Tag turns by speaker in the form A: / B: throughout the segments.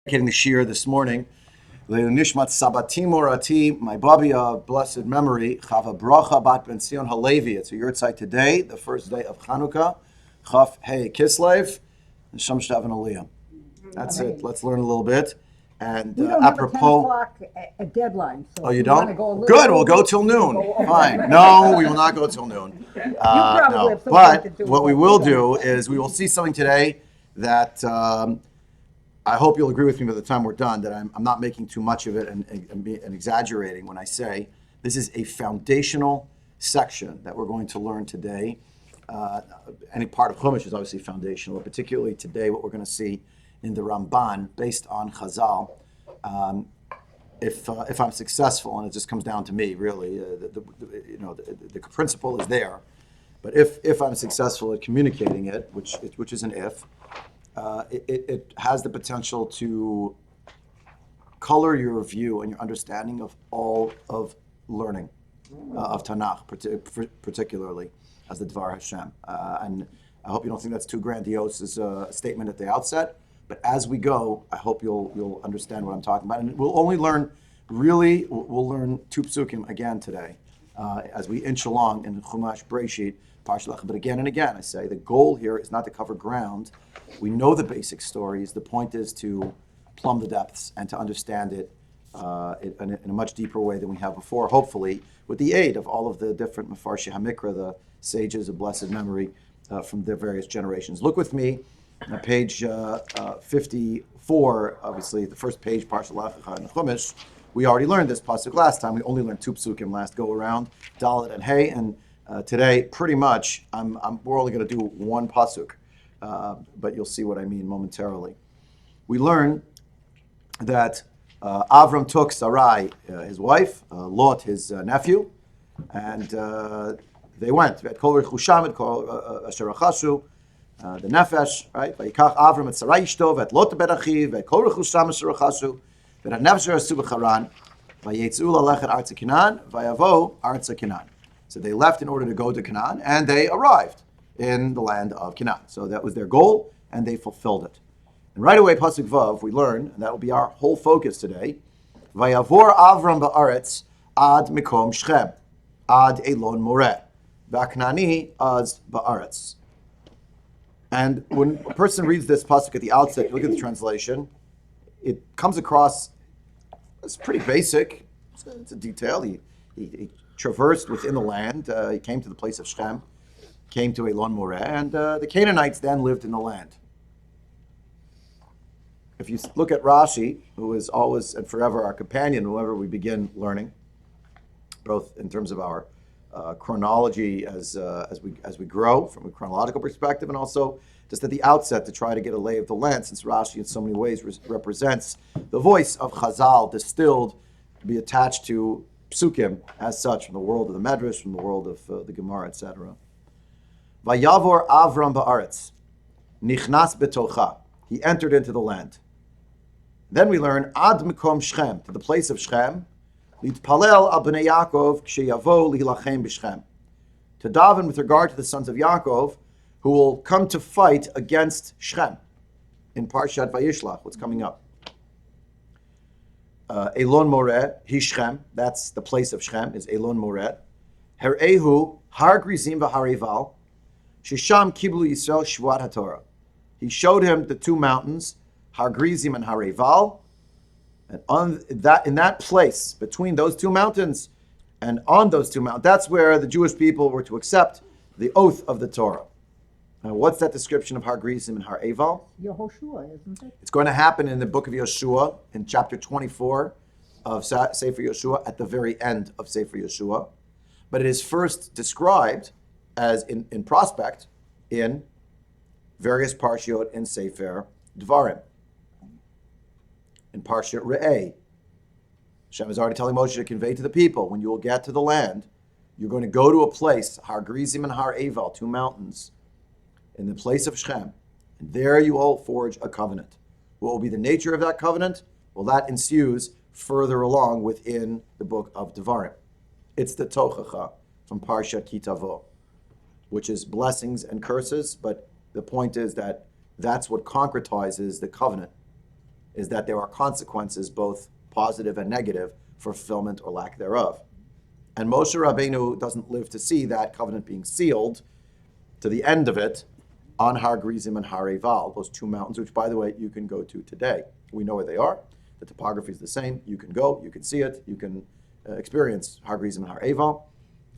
A: Dedicating the shir this morning. Nishmat Sabatim Morati, my Babi of blessed memory, Chava Bracha Bat Ben Sion Halevi. It's a yurtzeit today, the first day of Chanukah, Chaf Hey Kislev, and Sham Shtav and Aliyah. That's it. Let's learn a little bit. And
B: We don't
A: apropos,
B: have a 10 o'clock a deadline. So
A: oh, you
B: if wanna
A: don't?
B: go a little
A: Good. We'll
B: over,
A: go till noon.
B: go over.
A: Fine. No, we will not go till noon.
B: probably
A: No.
B: have something
A: But
B: to do,
A: what we
B: but
A: will
B: we
A: do
B: don't.
A: is we will see something today that. I hope you'll agree with me by the time we're done that I'm not making too much of it and exaggerating when I say this is a foundational section that we're going to learn today. Any part of Chumash is obviously foundational, but particularly today what we're going to see in the Ramban based on Chazal. If I'm successful, and it just comes down to me, really, the principle is there. But if I'm successful at communicating it, which is an if, it has the potential to color your view and your understanding of all of learning of Tanakh, particularly as the Dvar Hashem. And I hope you don't think that's too grandiose as a statement at the outset. But as we go, I hope you'll understand what I'm talking about. And we'll learn two psukim again today as we inch along in Chumash Breshit. But again and again, I say the goal here is not to cover ground. We know the basic stories. The point is to plumb the depths and to understand it in a much deeper way than we have before, hopefully, with the aid of all of the different Mefarshi HaMikra, the sages of blessed memory from their various generations. Look with me at page 54, obviously, the first page, Parsha Lecha in Chumash. We already learned this pasuk last time. We only learned two psukim last go around, Dalet and Hey, and today, pretty much, we're only going to do one pasuk, but you'll see what I mean momentarily. We learn that Avram took Sarai, his wife, Lot, his nephew, and they went. The nefesh, right? Vayikach Avram et Sarai ishto, et Lot ben achiv, et kol rechusham asher rechasu, et hanefesh asu b'charan, vayetzu lalech et artza Canaan, vayavo artza Canaan. So they left in order to go to Canaan, and they arrived in the land of Canaan. So that was their goal, and they fulfilled it. And right away, Pasuk Vav, we learn, and that will be our whole focus today, Vayavor Avram ba'aretz ad mikom Shechem, ad Elon Moreh, va'knani az ba'aretz. And when a person reads this Pasuk at the outset, you look at the translation, it comes across as pretty basic. It's a detail. He traversed within the land. He came to the place of Shechem, came to Elon Moreh, and the Canaanites then lived in the land. If you look at Rashi, who is always and forever our companion whenever we begin learning, both in terms of our chronology as we grow from a chronological perspective, and also just at the outset to try to get a lay of the land, since Rashi in so many ways represents the voice of Chazal distilled to be attached to psukim as such from the world of the Medrash, from the world of the Gemara, etc. Vayavor Avram ba'aretz, nichnas betocha. He entered into the land. Then we learn ad mikom Shechem, to the place of Shechem, litpalel al bnei Yaakov ksheyavo lihilachem b'Shechem, to daven with regard to the sons of Yaakov who will come to fight against Shechem in Parshat Vayishlach, what's coming up. Elon Moreh, Shechem, that's the place of Shechem, is Elon Moreh. Her'ehu, Har Grizim v'Harival, Shisham Kiblu Yisrael Shvuat HaTorah. He showed him the two mountains, Har Grizim and Harival, and in that place, between those two mountains, and on those two mountains, that's where the Jewish people were to accept the oath of the Torah. Now, what's that description of Har Grizim and Har Eval?
B: Yehoshua, isn't it?
A: It's going to happen in the book of Yeshua, in chapter 24 of Sefer Yeshua, at the very end of Sefer Yeshua. But it is first described as in prospect in various parshiot in Sefer Dvarim. In Parshat Re'eh, Hashem is already telling Moshe to convey to the people, when you will get to the land, you're going to go to a place, Har Grizim and Har Eval, two mountains, in the place of Shechem, and there you will forge a covenant. What will be the nature of that covenant? Well, that ensues further along within the book of Devarim. It's the Tochacha from Parshat Kitavo, which is blessings and curses, but the point is that that's what concretizes the covenant. is that there are consequences, both positive and negative, for fulfillment or lack thereof. And Moshe Rabbeinu doesn't live to see that covenant being sealed to the end of it on Har Gerizim and Har Eval, those two mountains, which, by the way, you can go to today. We know where they are. The topography is the same. You can go, you can see it, you can experience Har Gerizim and Har Eval.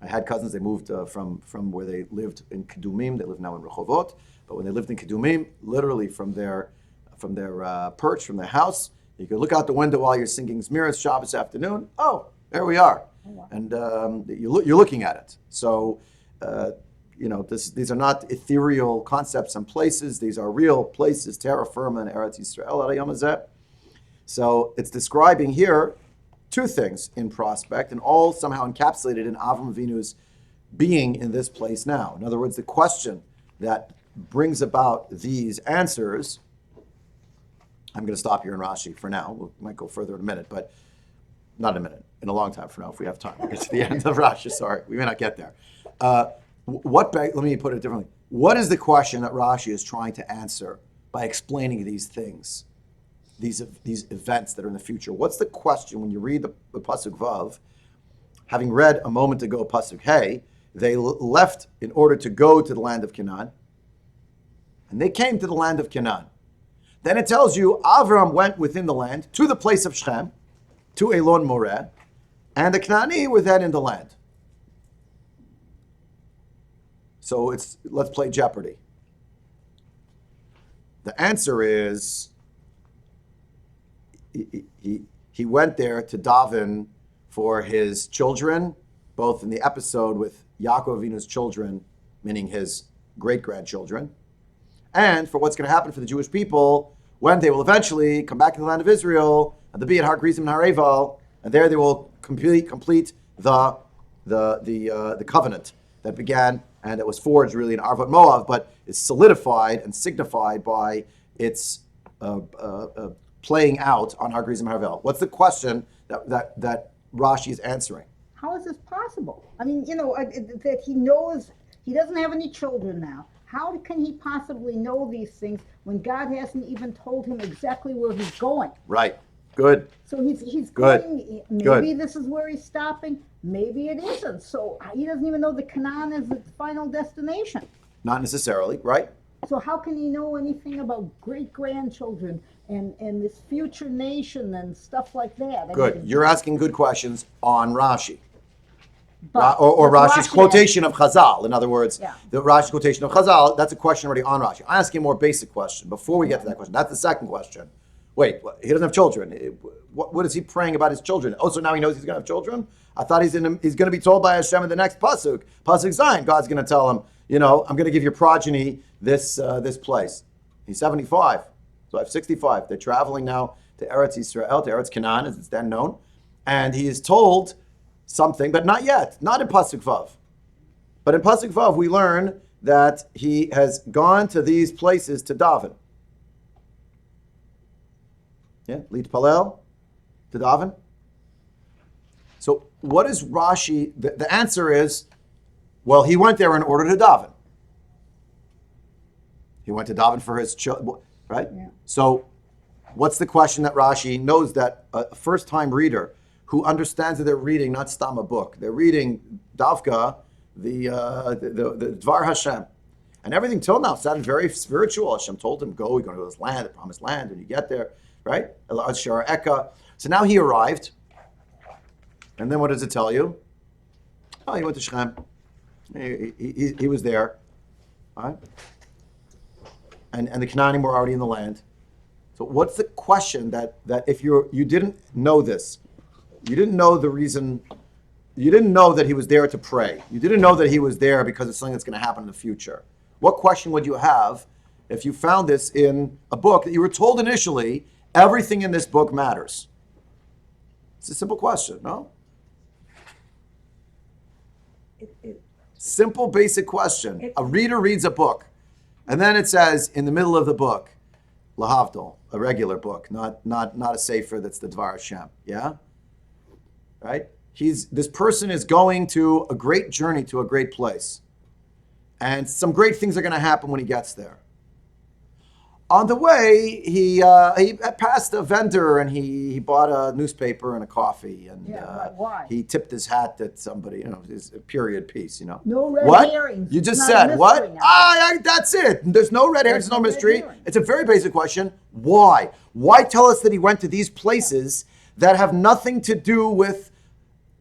A: I had cousins, they moved from where they lived in Kedumim, they live now in Rehovot, but when they lived in Kedumim, literally from their perch, from their house, you could look out the window while you're singing Zmiras Shabbos afternoon. Oh, there we are. Oh, wow. And you're looking at it. So, these are not ethereal concepts and places. These are real places, terra firma and Eretz Yisrael, Arayam Hazeh. So it's describing here two things in prospect, and all somehow encapsulated in Avram Avinu's being in this place now. In other words, the question that brings about these answers, I'm going to stop here in Rashi for now. We might go further in a minute, but not in a minute, in a long time from now, if we have time. We'll get to the end of Rashi, sorry. We may not get there. Let me put it differently. What is the question that Rashi is trying to answer by explaining these things, these events that are in the future? What's the question when you read the Pasuk Vav? Having read a moment ago Pasuk Hey, they left in order to go to the land of Canaan, and they came to the land of Canaan. Then it tells you Avram went within the land to the place of Shechem, to Elon Moreh, and the Canaani were then in the land. So let's play Jeopardy. The answer is he went there to daven for his children, both in the episode with Yaakov Avinu's children, meaning his great-grandchildren, and for what's going to happen for the Jewish people when they will eventually come back to the land of Israel and to be at Har Gerizim and Har Eval, and there they will complete the covenant that began and that was forged really in Arvat Moav, but is solidified and signified by its playing out on Har Gerizim and Har Eval. What's the question that Rashi is answering?
B: How is this possible? I mean, that he knows he doesn't have any children now. How can he possibly know these things when God hasn't even told him exactly where he's going?
A: Right. Good.
B: So he's
A: Good.
B: going, maybe
A: Good.
B: This is where he's stopping, maybe it isn't. So he doesn't even know the Canaan is the final destination.
A: Not necessarily, right?
B: So how can he know anything about great-grandchildren and this future nation and stuff like that?
A: Good. You're asking good questions on Rashi.
B: But
A: Or
B: does
A: Rashi's
B: Rashi
A: quotation of Chazal. In other words,
B: Yeah.
A: the Rashi's quotation of Chazal, that's a question already on Rashi. I'm asking a more basic question before we get to that question. That's the second question. Wait, he doesn't have children. What is he praying about his children? Oh, so now he knows he's going to have children? I thought he's going to be told by Hashem in the next Pasuk. Pasuk Zion, God's going to tell him, I'm going to give your progeny this place. He's 75, so I have 65. They're traveling now to Eretz Yisrael, to Eretz Canaan, as it's then known. And he is told something, but not yet, not in Pasuk Vav. But in Pasuk Vav, we learn that he has gone to these places to daven. Yeah, Lit Palel, to daven. So what is Rashi? The answer is, well, he went there in order to daven. He went to daven for his children, right?
B: Yeah.
A: So what's the question that Rashi knows that a first-time reader who understands that they're reading not stam a book, they're reading Davka, the Dvar Hashem. And everything till now sounded very spiritual. Hashem told him, go, you're going to go to this land, the promised land, when you get there, right? So now he arrived. And then what does it tell you? Oh, he went to Shechem. He was there. All right? And the Canaanim were already in the land. So what's the question that if you didn't know this, you didn't know the reason, you didn't know that he was there to pray. You didn't know that he was there because it's something that's going to happen in the future. What question would you have if you found this in a book that you were told initially, everything in this book matters? It's a simple question, no? Simple, basic question. A reader reads a book, and then it says in the middle of the book, Lahavdol, a regular book, not a sefer that's the Dvar Hashem, yeah? Right? This person is going to a great journey to a great place. And some great things are going to happen when he gets there. On the way, he passed a vendor and he bought a newspaper and a coffee and
B: why?
A: he tipped his hat at somebody, his period piece,
B: No red
A: What?
B: herrings.
A: You just
B: It's not a
A: said what?
B: mystery now.
A: That's it. There's no red herrings,
B: There's
A: no
B: no red
A: mystery.
B: herring.
A: It's a very basic question. Why? Why tell us that he went to these places that have nothing to do with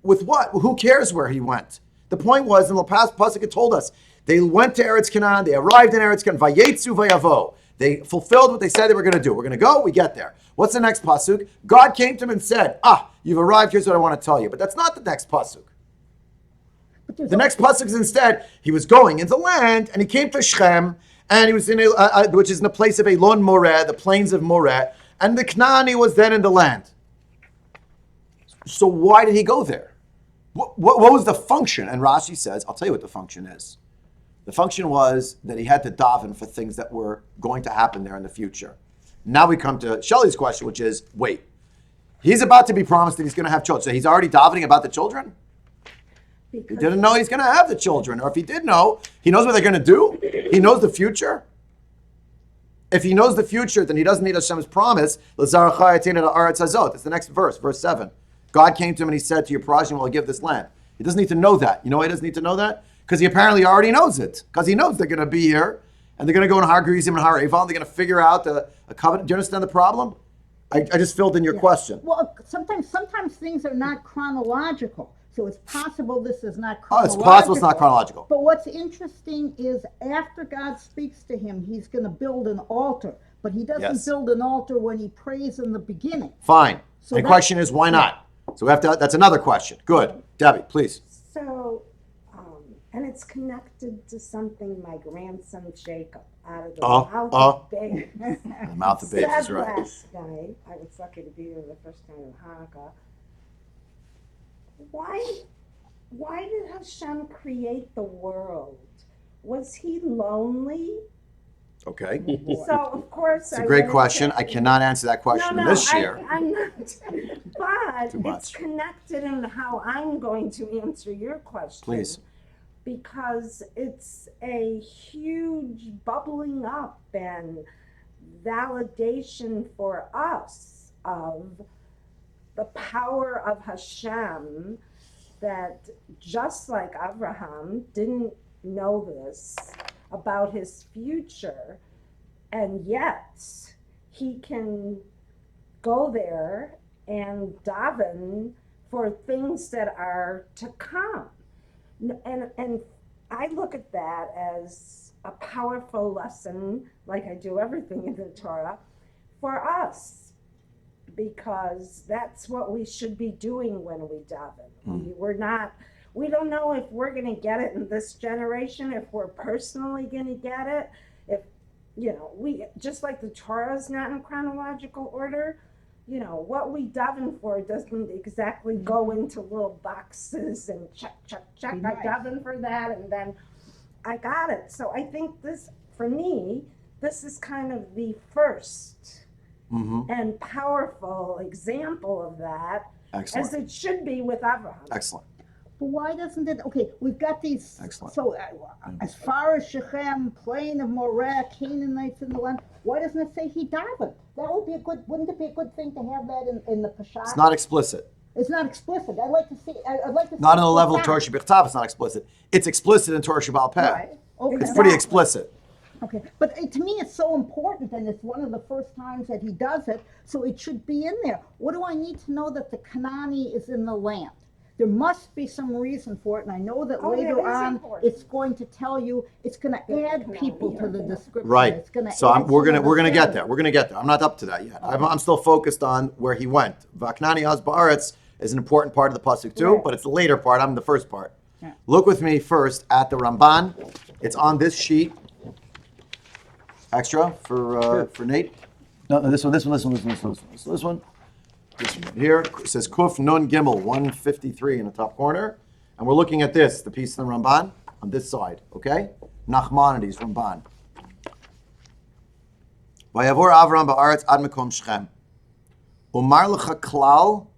A: what? Who cares where he went? The point was, in the past pasuk it told us, they went to Eretz Canaan, they arrived in Eretz Canaan, vayetzu vayavo. They fulfilled what they said they were going to do. We're going to go, we get there. What's the next pasuk? God came to him and said, you've arrived, here's what I want to tell you. But that's not the next pasuk. The next pasuk is instead, he was going into land, and he came to Shechem, and he was in which is in the place of Elon Moreh, the plains of Moreh, and the Knaani was then in the land. So why did he go there? What was the function? And Rashi says, I'll tell you what the function is. The function was that he had to daven for things that were going to happen there in the future. Now we come to Shelley's question, which is, wait, he's about to be promised that he's going to have children. So he's already davening about the children? He didn't know he's going to have the children. Or if he did know, he knows what they're going to do? He knows the future? If he knows the future, then he doesn't need Hashem's promise. It's the next verse, verse 7. God came to him and he said to your progeny, well, I'll give this land. He doesn't need to know that. You know why he doesn't need to know that? Because he apparently already knows it. Because he knows they're going to be here, and they're going to go in Har Gerizim and Har Eival, and they're going to figure out a covenant. Do you understand the problem? I just filled in your question.
B: Well, sometimes things are not chronological. So it's possible this is not chronological.
A: It's possible it's not chronological.
B: But what's interesting is after God speaks to him, he's going to build an altar. But he doesn't build an altar when he prays in the beginning.
A: Fine. So the question is, why not? So we have to. That's another question. Good. Debbie, please.
C: So, and it's connected to something my grandson Jacob out of the mouth of babes.
A: The mouth of babes is right.
C: Last night, I was lucky to be there the first time in Hanukkah. Why did Hashem create the world? Was he lonely?
A: Okay.
C: So of course,
A: it's a great question. I cannot answer that question this year.
C: I'm not. But
A: Too much.
C: It's connected in how I'm going to answer your question.
A: Please.
C: Because it's a huge bubbling up and validation for us of the power of Hashem, that just like Abraham didn't know this about his future, and yet he can go there and daven for things that are to come. And I look at that as a powerful lesson, like I do everything in the Torah, for us, because that's what we should be doing when we daven. We don't know if we're going to get it in this generation, if we're personally going to get it, if, we, just like the Torah is not in chronological order, what we daven for doesn't exactly go into little boxes and check. I daven for that and then I got it. So I think this, for me, this is kind of the first and powerful example of that.
A: Excellent.
C: As it should be with Abraham.
A: Excellent.
B: But why doesn't it? Okay, we've got these.
A: Excellent.
B: So as far as Shechem, plain of Moreh, Canaanites in the land, why doesn't it say he davened? That would be wouldn't it be a good thing to have that in the Peshat?
A: It's not explicit.
B: It's not explicit. I'd like to see.
A: Not on the level of Torah Shebechtav. It's not explicit. It's explicit in Torah Shebaal Peh.
B: Right. Okay.
A: It's pretty explicit.
B: Okay, but to me it's so important, and it's one of the first times that he does it, so it should be in there. What do I need to know that the Canaani is in the land? There must be some reason for it, and I know that later on it's going to tell you, it's going to add people to the description.
A: Right.
B: It's going to
A: so we're gonna get there. We're gonna get there. I'm not up to that yet. I'm still focused on where he went. Vaknani Az Ba'aretz is an important part of the pasuk too, but it's the later part. I'm in the first part. Yeah. Look with me first at the Ramban. It's on this sheet. Extra for Nate. No, this one. This one here. It says Kuf Nun Gimel 153 in the top corner, and we're looking at this, the piece of the Ramban on this side. Okay, Nachmanides Ramban. Vayavor Avram ba'aretz ad mekom Shechem. Umar lecha klal.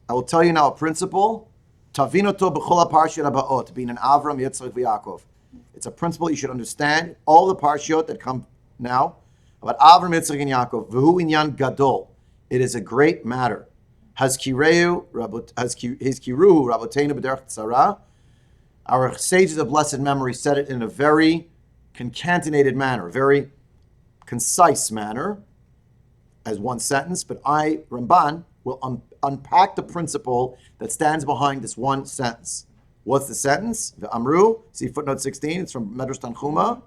A: I will tell you now a principle. Tavinoto b'chol haparshiot habaot, being an Avram, Yitzchak, v'Yaakov. It's a principle you should understand. All the parshiot that come now, about Avram, Yitzchak, and Yaakov. V'hu inyan gadol. It is a great matter. Hazkiruhu rabotenu b'derech tzara. Our sages of blessed memory said it in a very concatenated manner, very concise manner, as one sentence. But I, Ramban, will unpack the principle that stands behind this one sentence. What's the sentence? The Amru, see footnote 16, it's from Medrash Tanchuma.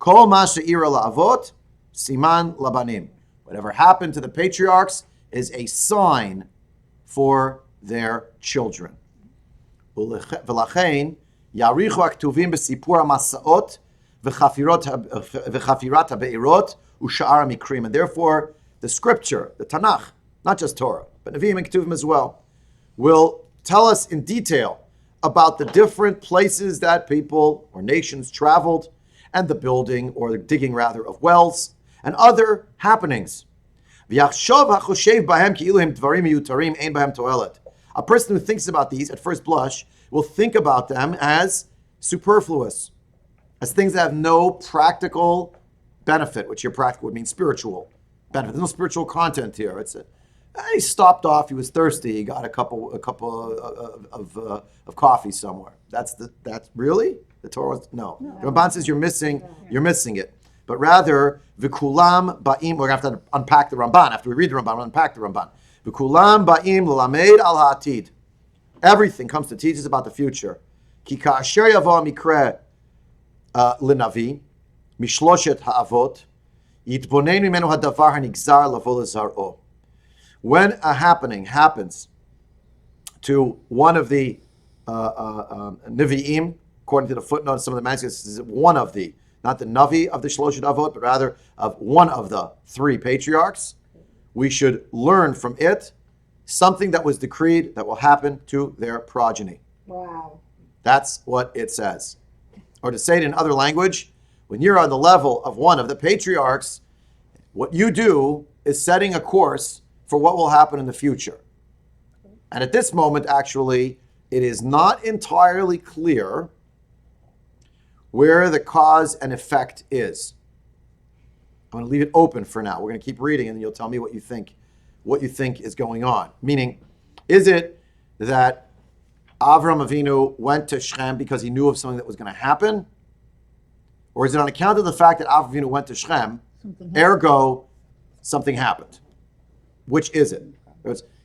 A: Kol ma she'ira la'avot, siman labanim. Whatever happened to the patriarchs is a sign for their children. V'lachein, yarichu aktuvim b'sipur ha'masaot v'chafirat ha'be'irot u'sha'ar ha'mikrim. And therefore, the scripture, the Tanakh, not just Torah, but Nevi'im and Ketuvim as well, will tell us in detail about the different places that people or nations traveled and the building or the digging rather of wells and other happenings. A person who thinks about these at first blush will think about them as superfluous, as things that have no practical benefit, which here practical would mean spiritual benefit. There's no spiritual content here. He stopped off. He was thirsty. He got a cup of coffee somewhere. That's really the Torah. No. The Ramban says you're missing it. But rather, v'kulam ba'im. We're gonna have to unpack the Ramban after we read the Ramban. We'll unpack the Ramban. V'kulam ba'im l'lamed al ha'atid. Everything comes to teach us about the future. Ki ka'asher yavo mikre l'navi mishloshet ha'avot yitbonen mimenu hadavar hanigzar lavo lezar'o. When a happening happens to one of the Nevi'im, according to the footnote, some of the manuscripts, is one of the, not the Navi of the Shloshet Avot, but rather of one of the three patriarchs, we should learn from it something that was decreed that will happen to their progeny.
C: Wow.
A: That's what it says. Or to say it in other language, when you're on the level of one of the patriarchs, what you do is setting a course for what will happen in the future. And at this moment, actually, it is not entirely clear where the cause and effect is. I'm going to leave it open for now. We're going to keep reading, and then you'll tell me what you think is going on. Meaning, is it that Avram Avinu went to Shechem because he knew of something that was going to happen? Or is it on account of the fact that Avram Avinu went to Shechem, ergo, something happened? Which is it?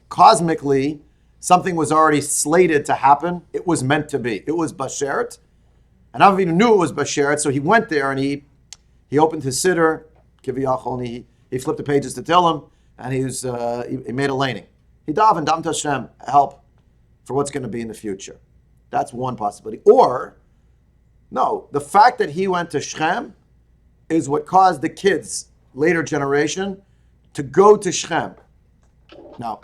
A: Cosmically, something was already slated to happen. It was meant to be. It was Basheret. And Avinu knew it was Basheret, so he went there and he opened his siddur, Kiviyachol, and he flipped the pages to tell him, and he made a laning. He davened, Dam Tashem, help for what's going to be in the future. That's one possibility. Or, no, the fact that he went to Shechem is what caused the kids, later generation, to go to Shechem. Now,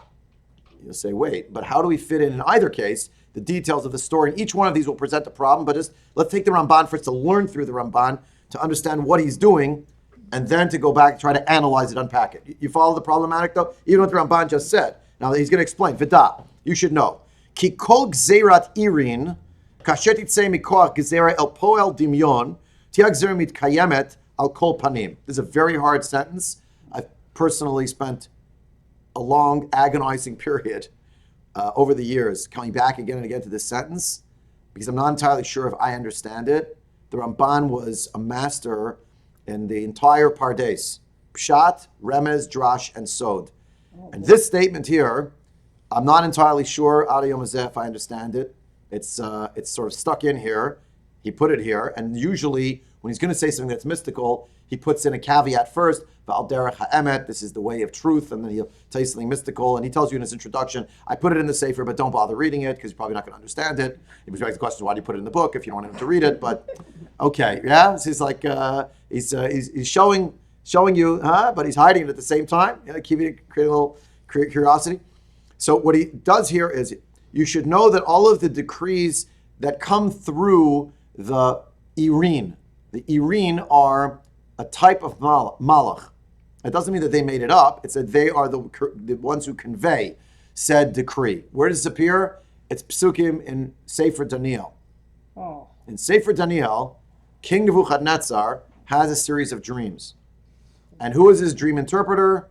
A: you'll say, wait, but how do we fit in either case the details of the story? And each one of these will present a problem, but let's take the Ramban first to learn through the Ramban, to understand what he's doing, and then to go back and try to analyze it, unpack it. You follow the problematic, though? Even what the Ramban just said. Now, he's going to explain. Vida, you should know. Ki kol gzerat irin, kashet yitzei mikoach gzera el poel dimyon, tia gzera mitkayemet al kol panim. This is a very hard sentence. I've personally spent a long, agonizing period over the years coming back again and again to this sentence because I'm not entirely sure if I understand it. The Ramban was a master in the entire Pardes, Pshat, Remez, Drash, and Sod. And this statement here, I'm not entirely sure, Adi Yom Hazeh, if I understand it. It's sort of stuck in here. He put it here, and usually when he's going to say something that's mystical, he puts in a caveat first, V'al derech ha'emet, this is the way of truth, and then he'll tell you something mystical, and he tells you in his introduction, I put it in the Sefer, but don't bother reading it, because you're probably not going to understand it. He was asking the question, why do you put it in the book if you don't want him to read it? But, okay, yeah, so he's like, he's showing you, but he's hiding it at the same time, creating a little curiosity. So what he does here is, you should know that all of the decrees that come through the Irin are a type of malach. It doesn't mean that they made it up. It's that they are the ones who convey said decree. Where does it appear? It's psukim in Sefer Daniel.
B: Oh.
A: In Sefer Daniel, King Nebuchadnezzar has a series of dreams. And who is his dream interpreter?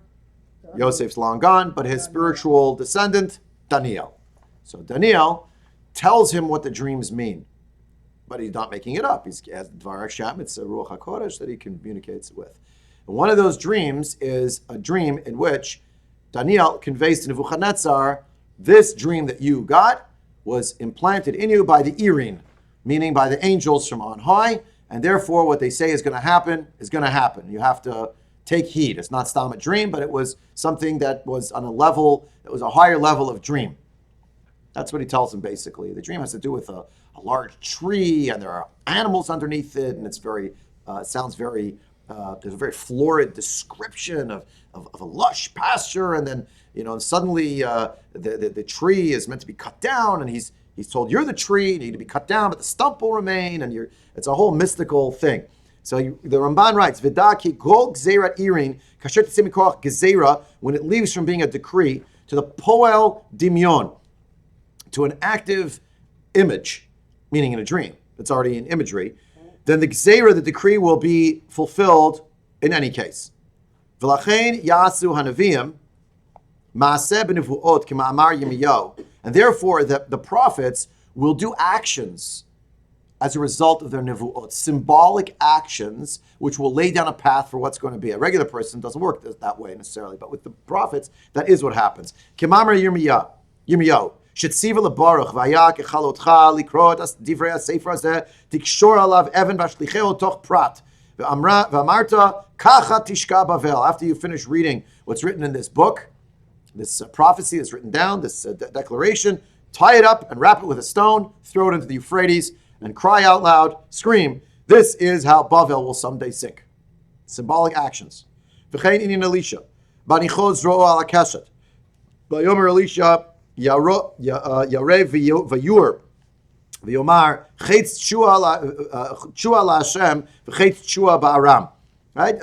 A: Yosef's long gone, but his spiritual descendant, Daniel. So Daniel tells him what the dreams mean, but he's not making it up. He has Dvar Hashem, it's a Ruach HaKodesh that he communicates with. And one of those dreams is a dream in which Daniel conveys to Nebuchadnezzar, this dream that you got was implanted in you by the Irin, meaning by the angels from on high, and therefore what they say is going to happen is going to happen. You have to take heed. It's not Stam a dream, but it was something that was on a level, that was a higher level of dream. That's what he tells him basically. The dream has to do with a large tree, and there are animals underneath it, and it's very, sounds very, there's a very florid description of a lush pasture, and then, suddenly the tree is meant to be cut down, and he's told, you're the tree, you need to be cut down, but the stump will remain, and it's a whole mystical thing. So the Ramban writes, Vidaki kol gzerat irin kasher tzimikoch gezera, when it leaves from being a decree to the poel dimyon, to an active image, meaning in a dream. It's already in imagery. Then the gzeira, the decree, will be fulfilled in any case. V'lachein yasu hanavim maaseh b'nevuot k'ma'amar Yirmiyahu, and therefore the prophets will do actions as a result of their nevuot, symbolic actions, which will lay down a path for what's going to be. A regular person doesn't work that way necessarily, but with the prophets, that is what happens. K'ma'amar Yirmiyahu, Shetziva lebaruch vayak echalotcha likrot as divrei sefer hazeh tikshor alav even v'ashlicheo toch prat v'amarta kacha tishka bavel. After you finish reading what's written in this book, this prophecy that's written down, this declaration, tie it up and wrap it with a stone, throw it into the Euphrates, and cry out loud, scream, this is how Bavel will someday sink. Symbolic actions. V'chein inyan Elisha, banichos ro'o ala keshet. Vayomer Elisha, Yarev v'yur v'yomar chetz tshua la Hashem v'chetz tshua ba'aram. Right,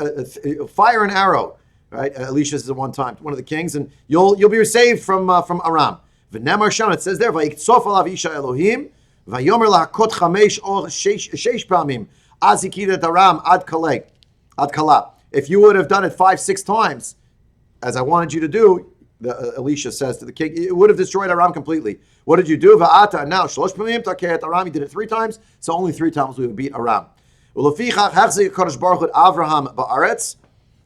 A: fire and arrow. Right, Elisha says it one time to one of the kings, and you'll be saved from Aram. V'nemar sham, it says there, v'yiktsof alav isha Elohim v'yomer la'akot chamesh or sheish pamim az hikidat Aram ad kala. If you would have done it 5-6 times, as I wanted you to do, Elisha says to the king, it would have destroyed Aram completely. What did you do? Va'ata, now shlosh pamim taket Aram. You did it 3 times, so only 3 times we would beat Aram. Ulefichach hachzik HaKadosh Baruch Hu Avraham ba'aretz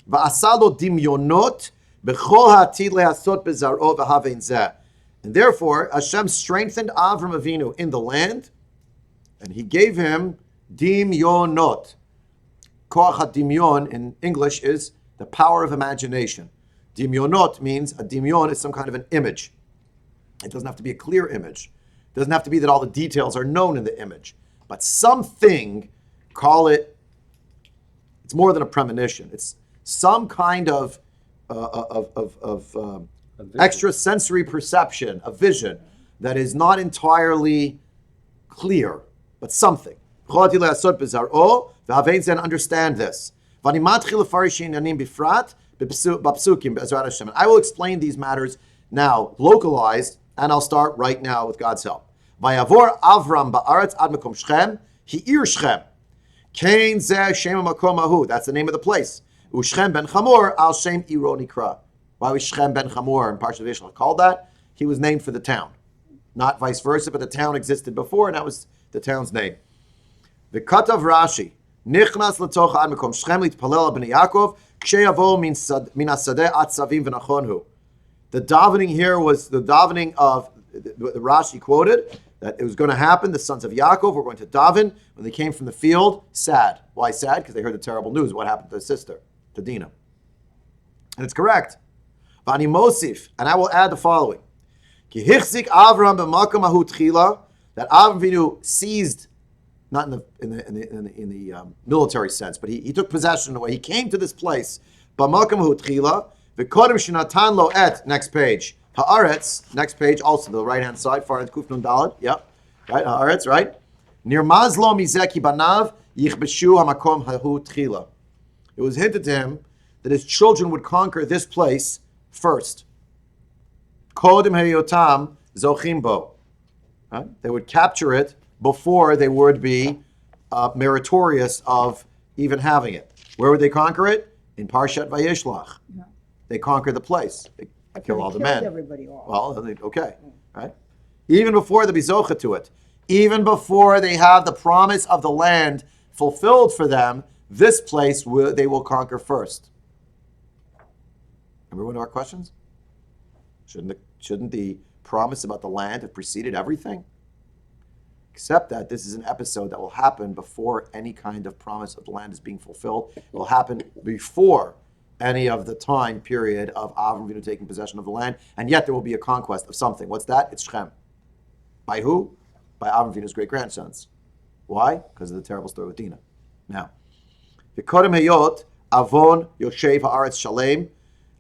A: va'asalo dimyonot b'chol ha'atid lehasot bezar'o v'havein zeh. And therefore, Hashem strengthened Avram Avinu in the land, and He gave him dimyonot. Koach ha'dimyon in English is the power of imagination. Dimyonot means a dimyon is some kind of an image. It doesn't have to be a clear image. It doesn't have to be that all the details are known in the image. But something, call it, it's more than a premonition. It's some kind of extrasensory perception, a vision that is not entirely clear, but something. Understand this. And I will explain these matters now, localized, and I'll start right now with God's help. Vayavor Avram ba'aretz ad makom Shechem, hi'ir Shechem. Kain zeh shem makom ahu. That's the name of the place. U'Shechem ben Chamor al shem iro nikra. Why was Shechem ben Chamor in Parshat Vayishlach called that? He was named for the town, not vice versa. But the town existed before, and that was the town's name. The Katav Rashi. Nichnas letoch ad makom Shechem litpalel b'nei Yaakov kshe'yavo min hasadeh atzavim v'nachonhu. The davening here was the davening of the Rashi quoted that it was going to happen. The sons of Yaakov were going to daven when they came from the field. Sad. Why sad? Because they heard the terrible news. What happened to their sister, to Dinah? And it's correct. Vani Mosif, and I will add the following: Ki hichzik Avram b'makam ahu tchila, that Avram Avinu seized, not in the military sense, but he took possession of the way. He came to this place. B'makam ahu tchila, v'kodem shenatan lo et. Next page. Haaretz. Next page, also the right hand side. Far Kuf Nun Daled. Yep. Right. Haaretz. Right. Nirmaz lo mizeki banav yichbeshu hamakom hahu tchila. It was hinted to him that his children would conquer this place first. Kodem heyotam zochimbo. They would capture it before they would be meritorious of even having it. Where would they conquer it? In Parshat Vayishlach, they conquer the place. They kill all the men.
B: Everybody off.
A: Well, okay, right? Even before the bizocha to it, even before they have the promise of the land fulfilled for them, this place they will conquer first. Remember one of our questions? Shouldn't the promise about the land have preceded everything? Except that this is an episode that will happen before any kind of promise of the land is being fulfilled. It will happen before any of the time period of Avram Avinu taking possession of the land, and yet there will be a conquest of something. What's that? It's Shechem. By who? By Avram Avinu's great-grandsons. Why? Because of the terrible story with Dinah. Now, V'kodem hayot avon yoshev haaretz shalem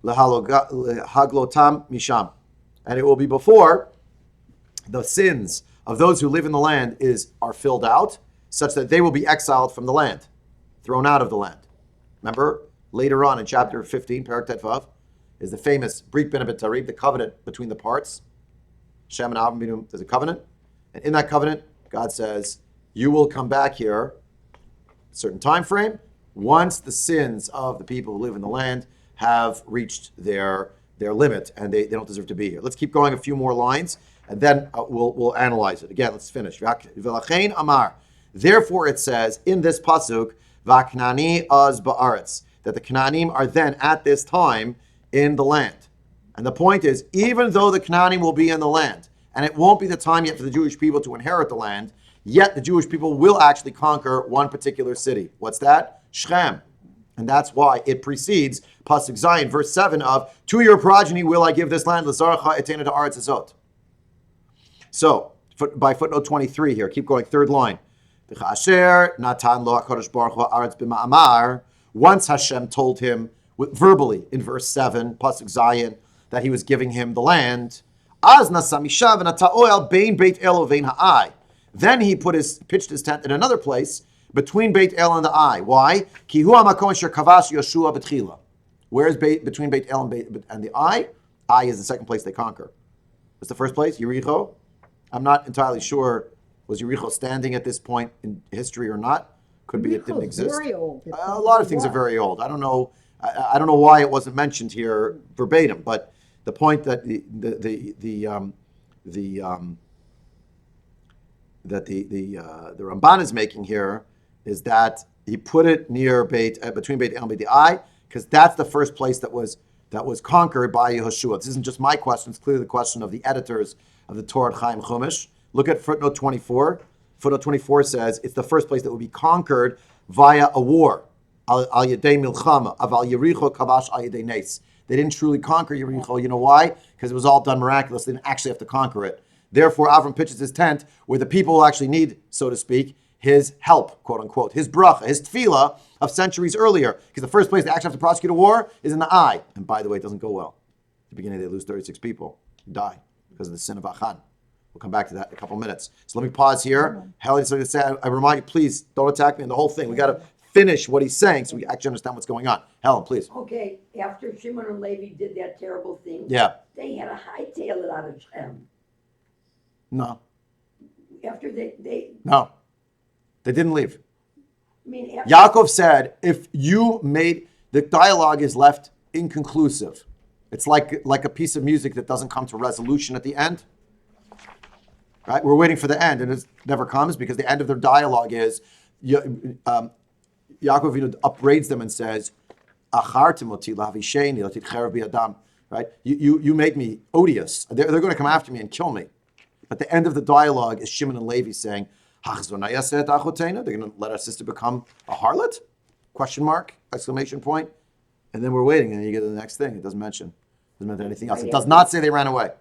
A: lehaglotam misham. And it will be before the sins of those who live in the land are filled out, such that they will be exiled from the land, thrown out of the land. Remember, later on in chapter 15, Perek Tetvav, is the famous Brit Ben B'Tarib, the covenant between the parts. Shem and Avram Avinu, there's a covenant. And in that covenant, God says, you will come back here, a certain time frame, once the sins of the people who live in the land have reached their limit and they don't deserve to be here. Let's keep going a few more lines and then we'll analyze it. Again, let's finish. V'lachein amar. Therefore it says in this pasuk, V'aknani az ba'aretz, that the Canaanim are then at this time in the land. And the point is, even though the Canaanim will be in the land, and it won't be the time yet for the Jewish people to inherit the land, yet the Jewish people will actually conquer one particular city. What's that? Shechem. And that's why it precedes Pasuk Zayin, verse 7 of, to your progeny will I give this land, l'zaracha etena ha'aretz hazot. So, by footnote 23 here, keep going, third line. V'cha'asher natan lo HaKadosh Baruch Hu ha'aretz b'ma'amar. Once Hashem told him, verbally in verse 7, Pasuk Zayin, that he was giving him the land, Az nasa mishav v'nata oel bein Beit El uvein ha'ai. Then he pitched his tent in another place, between Beit El and the Ai. Why? Ki hu hamakom asher kavash Yoshua betchila. Where is between Beit El and the Ai? Ai is the second place they conquer. What's the first place? Yericho? I'm not entirely sure. Was Yericho standing at this point in history or not? Could be it didn't exist.
B: Very old.
A: A lot of things are very old. I don't know. I don't know why it wasn't mentioned here verbatim. But the point that the Ramban is making here is that he put it near between Beit El and Beit Ai, because that's the first place that was conquered by Yehoshua. This isn't just my question; it's clearly the question of the editors of the Torah Chaim Chumash. Look at footnote 24. Footnote 24 says it's the first place that will be conquered via a war. Al Yedei Milchama, of Al Yericho Kavash Al Yedei Nes. They didn't truly conquer Yericho. You know why? Because it was all done miraculous. They didn't actually have to conquer it. Therefore, Avram pitches his tent where the people will actually need, so to speak, his help, quote unquote, his bracha, his tefillah of centuries earlier. Because the first place they actually have to prosecute a war is in the Ai. And by the way, it doesn't go well. At the beginning, they lose 36 people who die because of the sin of Achan. We'll come back to that in a couple minutes. So let me pause here. Helen, so I remind you, please don't attack me in the whole thing. We got to finish what he's saying so we actually understand what's going on. Helen, please.
D: Okay, after Shimon and Levi did that terrible thing,
A: Yeah.
D: they had to hightail it out of Shem.
A: No.
D: After they
A: No. They didn't leave.
D: I mean, after,
A: Yaakov said, if you made, the dialogue is left inconclusive. It's like a piece of music that doesn't come to resolution at the end. Right? We're waiting for the end, and it never comes because the end of their dialogue is, Yaakov upbraids them and says, right? You make me odious. They're going to come after me and kill me. But the end of the dialogue is Shimon and Levi saying, they're going to let our sister become a harlot? Question mark, exclamation point. And then we're waiting, and then you get to the next thing. It doesn't mention anything else. It does not say they ran away.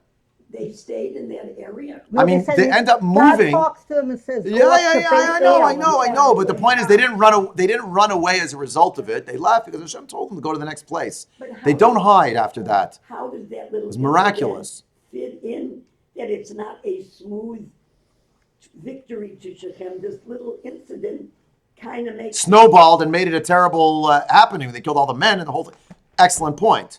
D: they stayed in that area.
A: I mean, they end up moving.
B: God talks to them and says,
A: Yeah, I know. But the point is, they didn't run away as a result of it. They left because Hashem told them to go to the next place. They don't hide after that.
D: How does that little
A: It's miraculous.
D: fit in that it's not a smooth victory to Shechem? This little incident kind of makes
A: Snowballed and made it a terrible happening. They killed all the men and the whole thing. Excellent point.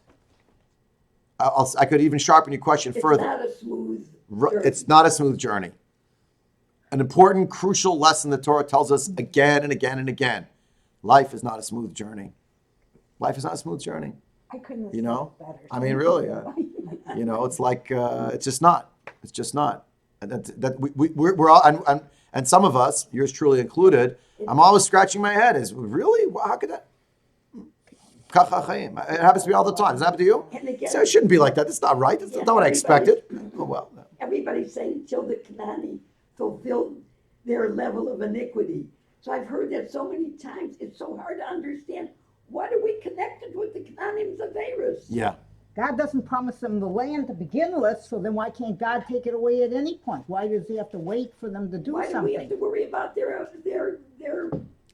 A: I could even sharpen your question further.
D: Not a smooth journey.
A: It's not a smooth journey. An important, crucial lesson the Torah tells us again and again and again. Life is not a smooth journey. Life is not a smooth journey.
C: I couldn't have
A: You
C: said
A: know?
C: it better.
A: I mean, really, it's like, it's just not. It's just not. And we're all, and some of us, yours truly included, I'm always scratching my head. Is really? How could that? It happens to me all the time. Does it happen to you?
D: And again,
A: So it shouldn't be like that. That's not right. That's not what I expected. Oh, well.
D: everybody's saying till the Kanani fulfilled their level of iniquity. So I've heard that so many times, it's so hard to understand. What are we connected with the Cananim's Averis?
A: Yeah.
B: God doesn't promise them the land to begin with, so then why can't God take it away at any point? Why does he have to wait for them to do
D: Why do we have
B: something?
D: to worry about their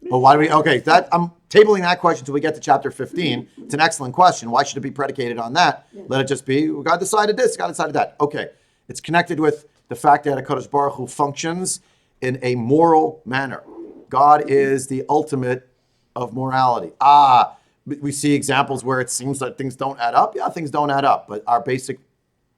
A: Well, why do we? Okay, I'm tabling that question until we get to chapter 15. It's an excellent question. Why should it be predicated on that? Let it just be, God decided this, God decided that. Okay, it's connected with the fact that HaKadosh Baruch Hu functions in a moral manner. God is the ultimate of morality. We see examples where it seems like things don't add up. Yeah, things don't add up. But our basic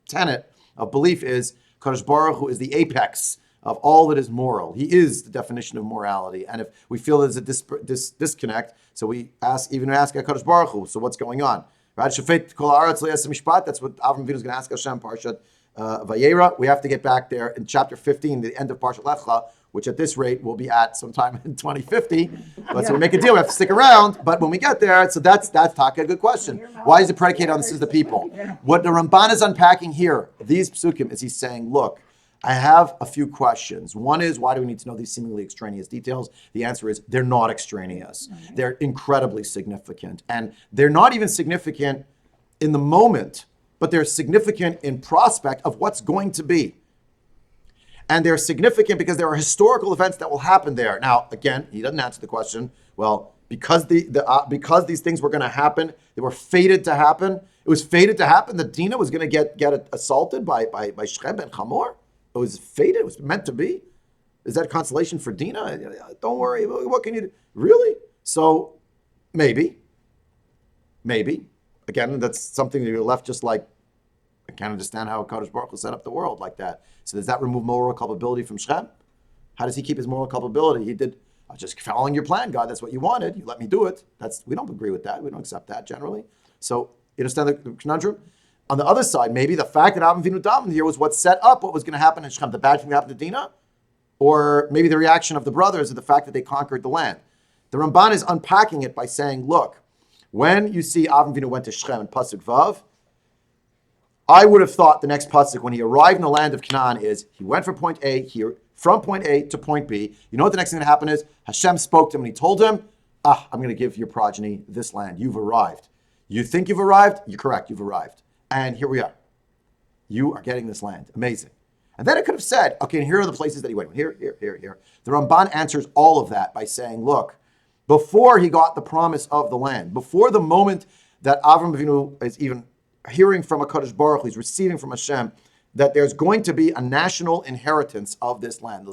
A: tenet of belief is Kadosh Baruch Hu is the apex of all that is moral. He is the definition of morality. And if we feel there's a disconnect, so we ask HaKadosh Baruch Hu, so what's going on? Right? Shafet kol haaretz le'aseh mishpat. That's what Avram Avinu is going to ask Hashem, Parshat Vayera. We have to get back there in chapter 15, the end of Parshat Lecha, which at this rate we'll be at sometime in 2050. But so we make a deal, we have to stick around. But when we get there, so that's Taka, a good question. Why is it predicated on this is the people? What the Ramban is unpacking here, these psukim, is he's saying, look, I have a few questions. One is, why do we need to know these seemingly extraneous details? The answer is, they're not extraneous. They're incredibly significant. And they're not even significant in the moment, but they're significant in prospect of what's going to be. And they're significant because there are historical events that will happen there. Now, again, he doesn't answer the question. Well, because because these things were going to happen, they were fated to happen. It was fated to happen that Dinah was going to get assaulted by Shechem and Hamor. It was fated. It was meant to be. Is that consolation for Dinah? Don't worry. What can you do? Really? So maybe. Again, that's something that you're left just like, I can't understand how Kadosh Baruch Hu set up the world like that. So does that remove moral culpability from Shechem? How does he keep his moral culpability? I was just following your plan, God. That's what you wanted. You let me do it. We don't agree with that. We don't accept that generally. So you understand the conundrum? On the other side, maybe the fact that Avram Avinu davened here was what set up what was going to happen in Shechem. The bad thing that happened to Dinah? Or maybe the reaction of the brothers and the fact that they conquered the land. The Ramban is unpacking it by saying, look, when you see Avram Avinu went to Shechem in Pasuk Vav, I would have thought the next pasuk when he arrived in the land of Canaan is he went from point A here, from point A to point B. You know what the next thing that happened is? Hashem spoke to him and he told him, I'm going to give your progeny this land. You've arrived. You think you've arrived? You're correct. You've arrived. And here we are. You are getting this land. Amazing. And then it could have said, okay, and here are the places that he went. Here. The Ramban answers all of that by saying, look, before he got the promise of the land, before the moment that Avram Avinu is even hearing from HaKadosh Baruch Hu, he's receiving from Hashem, that there's going to be a national inheritance of this land.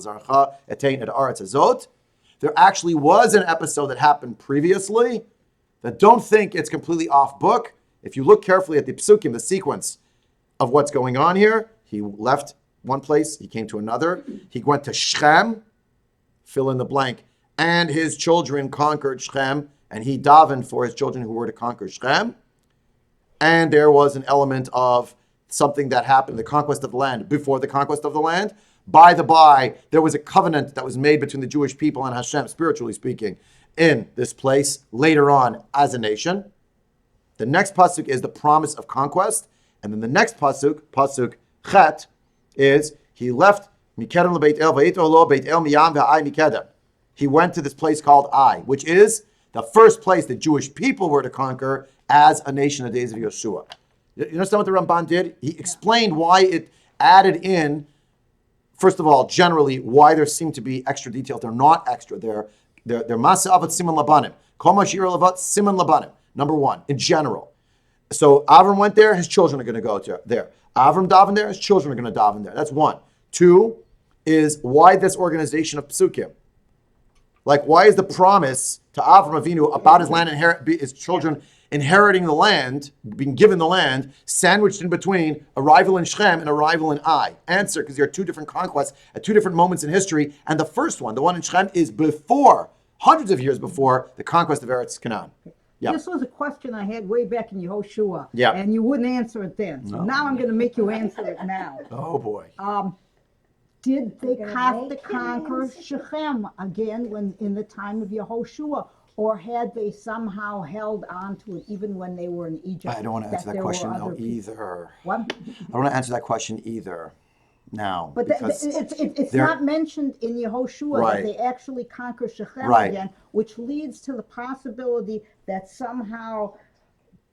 A: There actually was an episode that happened previously that don't think it's completely off book. If you look carefully at the psukim, the sequence of what's going on here, he left one place, he came to another. He went to Shechem, fill in the blank, and his children conquered Shechem, and he davened for his children who were to conquer Shechem. And there was an element of something that happened, the conquest of the land, before the conquest of the land. By the by, there was a covenant that was made between the Jewish people and Hashem, spiritually speaking, in this place later on as a nation. The next pasuk is the promise of conquest. And then the next pasuk, pasuk Chet, is he left Mikedem leBeit El, vayito lo Beit El miyam v'ai Mikedem. He went to this place called Ai, which is the first place the Jewish people were to conquer as a nation in the days of Yeshua. You understand what the Ramban did? He explained why it added in, first of all, generally, why there seem to be extra details. They're not extra. They're Masa Avat Siman Labanim. Kol Mashir Lavat Siman Labanim. Number one, in general. So Avram went there, his children are going to go there. Avram davened there, his children are going to daven there. That's one. Two is why this organization of Psukim. Like, why is the promise to Avram Avinu about his land his children inheriting the land, being given the land, sandwiched in between arrival in Shechem and arrival in Ai? Answer, because there are two different conquests at two different moments in history, and the first one, the one in Shechem, is before, hundreds of years before, the conquest of Eretz Canaan. Yeah.
B: This was a question I had way back in Yehoshua.
A: Yeah.
B: And you wouldn't answer it then. So
A: No.
B: now I'm going to make you answer it now.
A: Oh, boy.
B: Did they
C: You're gonna
B: have to
C: make him
B: conquer
C: answer.
B: Shechem again when in the time of Yehoshua? Or had they somehow held on to it even when they were in Egypt?
A: I don't want to answer that
B: there were
A: question,
B: other
A: though,
B: people?
A: either.
B: What?
A: I don't want to answer that question either now.
B: But
A: because
B: it's
A: they're-
B: not mentioned in Yehoshua
A: Right.
B: that they actually conquer Shechem
A: Right.
B: again, which leads to the possibility that somehow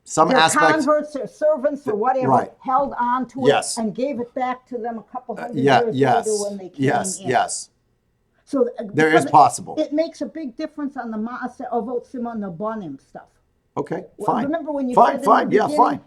A: some
B: their
A: aspects.
B: converts or servants or whatever
A: right.
B: held on to it
A: Yes.
B: and gave it back to them a couple hundred
A: Yeah,
B: years
A: yes.
B: later when they came
A: Yes,
B: in.
A: yes.
B: So
A: There is
B: because
A: possible.
B: It makes a big difference on the Maaseh Avot Simon Nabonim stuff.
A: Okay,
B: Well,
A: fine.
B: remember when you
A: fine,
B: said in
A: fine,
B: the
A: yeah,
B: beginning-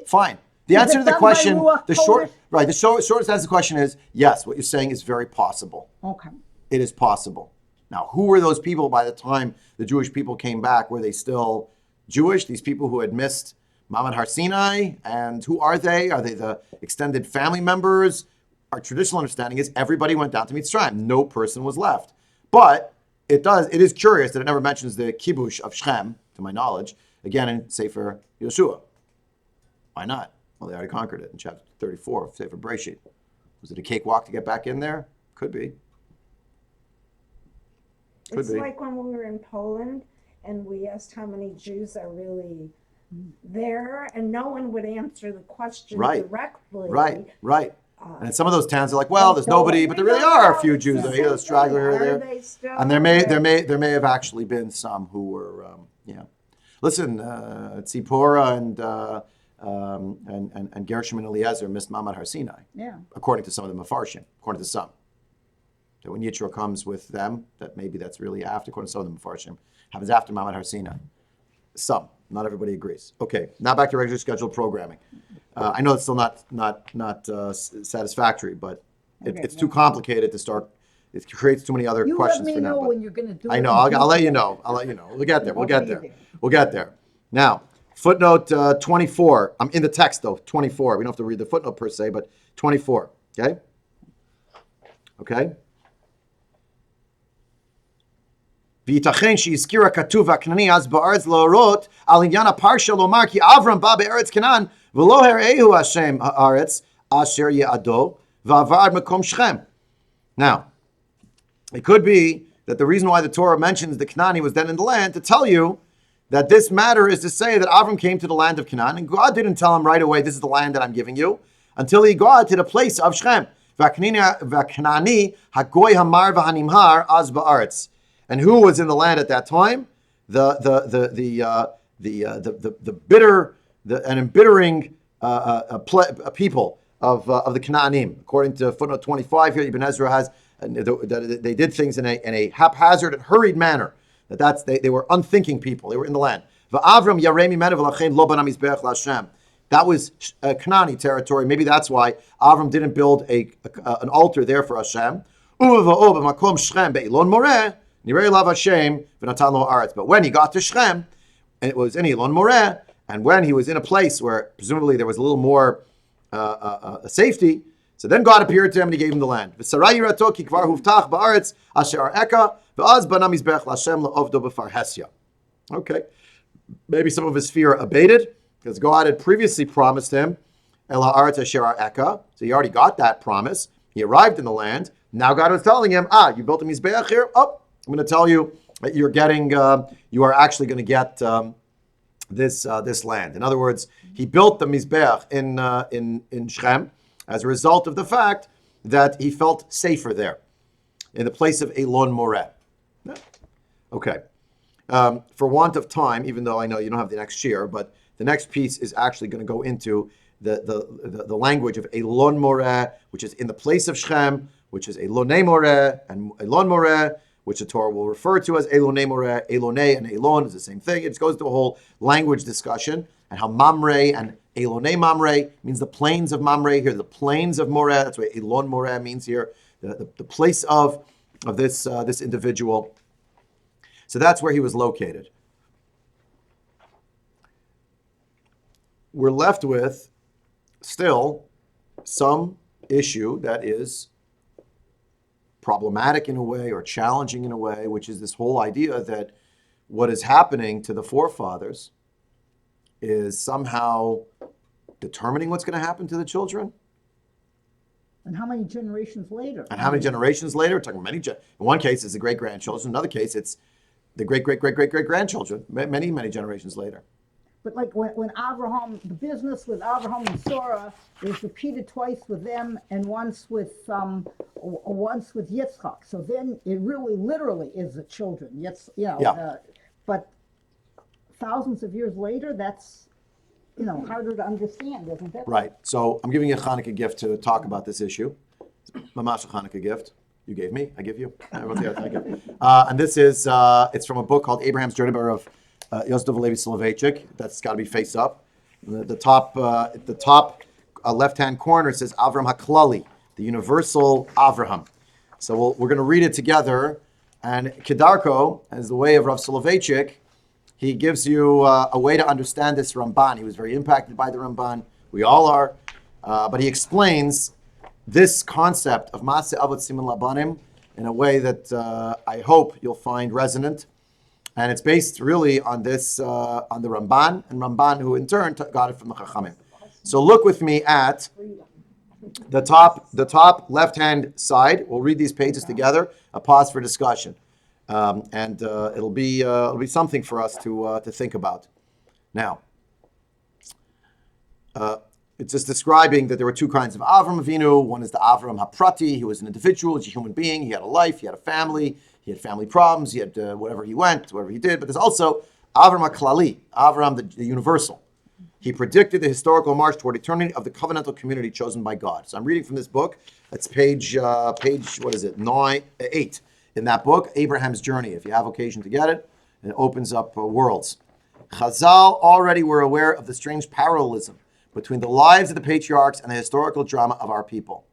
A: fine. The
B: Is
A: answer
B: it
A: to the
B: done by
A: question,
B: Ruach
A: the short,
B: Kodesh?
A: right, the shortest answer to the question is yes. What you're saying is very possible.
B: Okay.
A: It is possible. Now, who were those people by the time the Jewish people came back? Were they still Jewish? These people who had missed Mamad Har Sinai, and who are they? Are they the extended family members? Our traditional understanding is everybody went down to Mitzrayim. No person was left. But it is curious that it never mentions the kibush of Shechem, to my knowledge, again in Sefer Yeshua. Why not? Well, they already conquered it in chapter 34 of Sefer Bereshit. Was it a cakewalk to get back in there? Could be.
C: It's like when we were in Poland and we asked how many Jews are really there, and no one would answer the question
A: Right.
C: directly.
A: Right. And in some of those towns, they're like, well, there's nobody, but there really are a few Jews there. A straggler here or there. And there may have actually been some who were, Listen, Tzipora and Gershom and Eliezer missed Mamad Har Sinai.
B: Yeah.
A: According to some of the Mefarshim, according to some. That when Yitro comes with them, that maybe that's really after, according to some of the Mefarshim, happens after Mamad Har Sinai. Some, not everybody agrees. Okay, now back to regular scheduled programming. I know it's still not satisfactory, but it's too complicated to start. It creates too many other
B: You
A: questions
B: let me
A: for now.
B: know
A: but
B: when you're going to do it.
A: I know. I'll let you know. We'll get there. We'll get there. Now, footnote 24. I'm in the text though. 24. We don't have to read the footnote per se, but 24. Okay. וייתכן שהזכיר הכתוב הכנעני אז בארץ להורות על עניין הפרשה לומר כי אברהם בא בארץ כנען ולא הראהו השם הארץ אשר יעדו ועבר עד מקום שכם. Now, it could be that the reason why the Torah mentions the Canaani was then in the land to tell you that this matter is to say that Avram came to the land of Canaan and God didn't tell him right away, this is the land that I'm giving you, until he got to the place of Shechem. והכנעני הגוי המר והנמהר אז בארץ. And who was in the land at that time? The bitter and embittering people of the Canaanim. According to footnote 25 here, Ibn Ezra has they did things in a haphazard and hurried manner. They were unthinking people. They were in the land. That was Canaani territory. Maybe that's why Avram didn't build an altar there for Hashem. But when he got to Shechem, and it was in Elon Moreh, and when he was in a place where presumably there was a little more safety, so then God appeared to him and he gave him the land. Okay, maybe some of his fear abated because God had previously promised him El ha'aretz asher ha'eka, so he already got that promise. He arrived in the land. Now God was telling him, you built a mizbeach here. Oh, I'm going to tell you that you are actually going to get this land. In other words, he built the mizbeach in Shechem as a result of the fact that he felt safer there, in the place of Elon Moreh. Okay. For want of time, even though I know you don't have the next year, but the next piece is actually going to go into the language of Elon Moreh, which is in the place of Shechem, which is Elonei Moreh, and Elon Moreh, which the Torah will refer to as Elonei Moreh. Elonei and Elon is the same thing. It goes to a whole language discussion, and how Mamre and Elonei Mamre means the plains of Mamre. Here, the plains of Moreh. That's what Elon Moreh means here. The place of this individual. So that's where he was located. We're left with still some issue that is problematic in a way or challenging in a way, which is this whole idea that what is happening to the forefathers is somehow determining what's going to happen to the children.
B: And how many generations later?
A: And how many generations later? We're talking in one case, it's the great-grandchildren. In another case, it's the great-great-great-great-great-grandchildren, many, many generations later.
B: But like when Abraham, the business with Abraham and Sarah is repeated twice with them and once with Yitzchak. So then it really literally is the children. Yes, but thousands of years later, that's harder to understand, isn't it?
A: Right. So I'm giving you a Hanukkah gift to talk about this issue. Mamash, a Hanukkah gift. You gave me. I give you. And this is it's from a book called Abraham's Journey of Yosef Levi Soloveitchik. That's got to be face up. The top left-hand corner says Avram HaKlali, the universal Avraham. So we're going to read it together. And Kedarko, as the way of Rav Soloveitchik, he gives you a way to understand this Ramban. He was very impacted by the Ramban. We all are. But he explains this concept of Maaseh Avot Siman Labanim in a way that I hope you'll find resonant. And it's based really on this, on the Ramban, and Ramban, who in turn got it from the Chachamim. So look with me at the top left-hand side. We'll read these pages together. A pause for discussion. And it'll be something for us to think about. Now, it's just describing that there were two kinds of Avram Avinu. One is the Avram Haprati. He was an individual, he's a human being. He had a life, he had a family, he had family problems, he had wherever he went, whatever he did. But there's also Avram HaKlali, Avram the universal. He predicted the historical march toward eternity of the covenantal community chosen by God. So I'm reading from this book. It's page 8 in that book, Abraham's Journey. If you have occasion to get it, it opens up worlds. Chazal already were aware of the strange parallelism between the lives of the patriarchs and the historical drama of our people.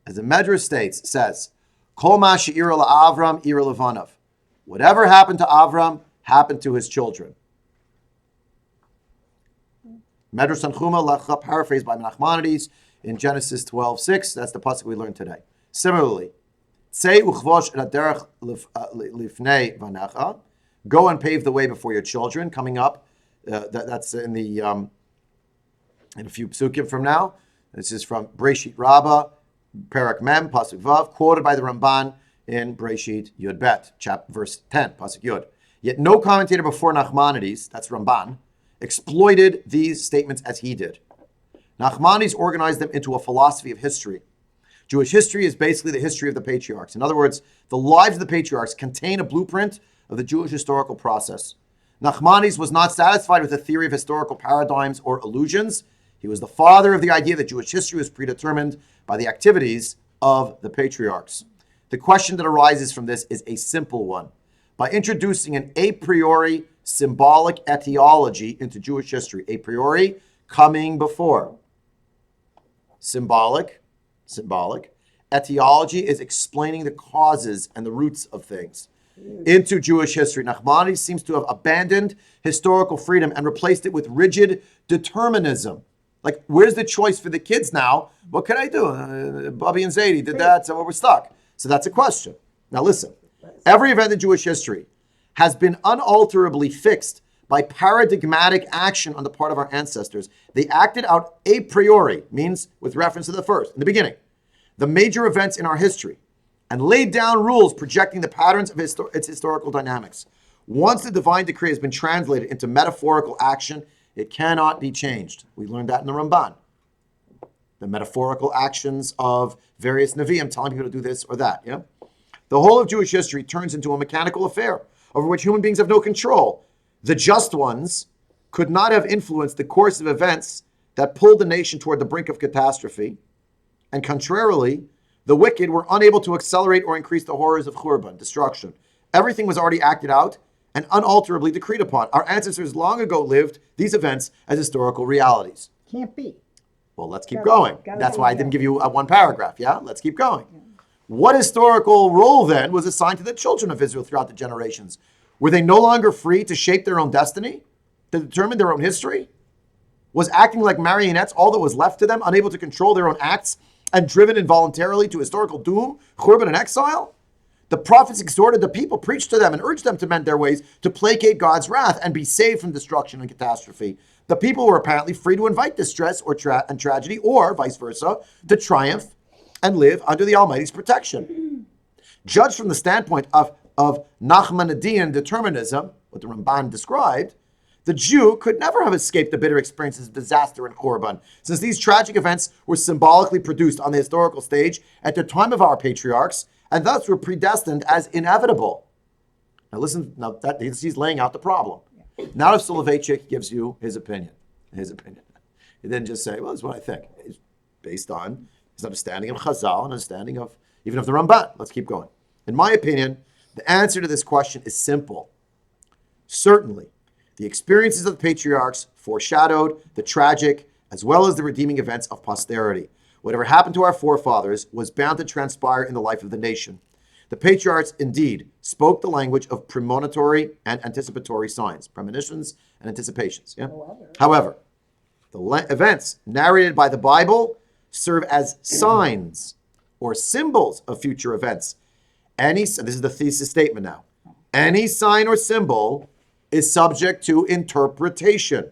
A: As the Medrash says, Kol ma she'ira la'Avram, ira levanav. Whatever happened to Avram, happened to his children. Medrash Tanchuma, Lecha, paraphrased by Nachmanides in Genesis 12:6. That's the pasuk we learned today. Similarly, Tzei uchvosh et haderech lifnei vanecha. Go and pave the way before your children. Coming up, that's in a few psukim from now. This is from Breshit Rabbah, Perak Mem, pasuk Vav, quoted by the Ramban in Breshit Yud Bet, verse 10, pasuk Yud. Yet no commentator before Nachmanides, that's Ramban, exploited these statements as he did. Nachmanides organized them into a philosophy of history. Jewish history is basically the history of the patriarchs. In other words, the lives of the patriarchs contain a blueprint of the Jewish historical process. Nachmanides was not satisfied with the theory of historical paradigms or illusions. He was the father of the idea that Jewish history was predetermined by the activities of the patriarchs. The question that arises from this is a simple one. By introducing an a priori symbolic etiology into Jewish history, a priori coming before. Symbolic. Etiology is explaining the causes and the roots of things into Jewish history. Nachmanides seems to have abandoned historical freedom and replaced it with rigid determinism. Like, where's the choice for the kids now? What can I do? Bobby and Zadie did that, so we're stuck. So that's a question. Now listen, every event in Jewish history has been unalterably fixed by paradigmatic action on the part of our ancestors. They acted out a priori, means with reference to the first, in the beginning, the major events in our history, and laid down rules projecting the patterns of its historical dynamics. Once the divine decree has been translated into metaphorical action, it cannot be changed. We learned that in the Ramban. The metaphorical actions of various Nevi'im telling people to do this or that. Yeah? The whole of Jewish history turns into a mechanical affair over which human beings have no control. The just ones could not have influenced the course of events that pulled the nation toward the brink of catastrophe. And contrarily, the wicked were unable to accelerate or increase the horrors of Churban, destruction. Everything was already acted out and unalterably decreed upon. Our ancestors long ago lived these events as historical realities.
B: Can't be.
A: Well, let's keep going. That's why I didn't give you one paragraph, yeah? Let's keep going. What historical role, then, was assigned to the children of Israel throughout the generations? Were they no longer free to shape their own destiny, to determine their own history? Was acting like marionettes all that was left to them, unable to control their own acts and driven involuntarily to historical doom, churban, and exile? The prophets exhorted the people, preached to them, and urged them to mend their ways, to placate God's wrath and be saved from destruction and catastrophe. The people were apparently free to invite distress and tragedy, or vice versa, to triumph and live under the Almighty's protection. Judged from the standpoint of Nachmanidean determinism, what the Ramban described, the Jew could never have escaped the bitter experiences of disaster and Korban, since these tragic events were symbolically produced on the historical stage at the time of our patriarchs, and thus were predestined as inevitable. Now listen, he's laying out the problem. Now if Soloveitchik gives you his opinion. He didn't just say, well, this is what I think. It's based on his understanding of Chazal, and understanding of even of the Ramban. Let's keep going. In my opinion, the answer to this question is simple. Certainly, the experiences of the patriarchs foreshadowed the tragic as well as the redeeming events of posterity. Whatever happened to our forefathers was bound to transpire in the life of the nation. The patriarchs indeed spoke the language of premonitory and anticipatory signs, premonitions and anticipations. Yeah? However, the events narrated by the Bible serve as signs or symbols of future events. This is the thesis statement now. Any sign or symbol is subject to interpretation,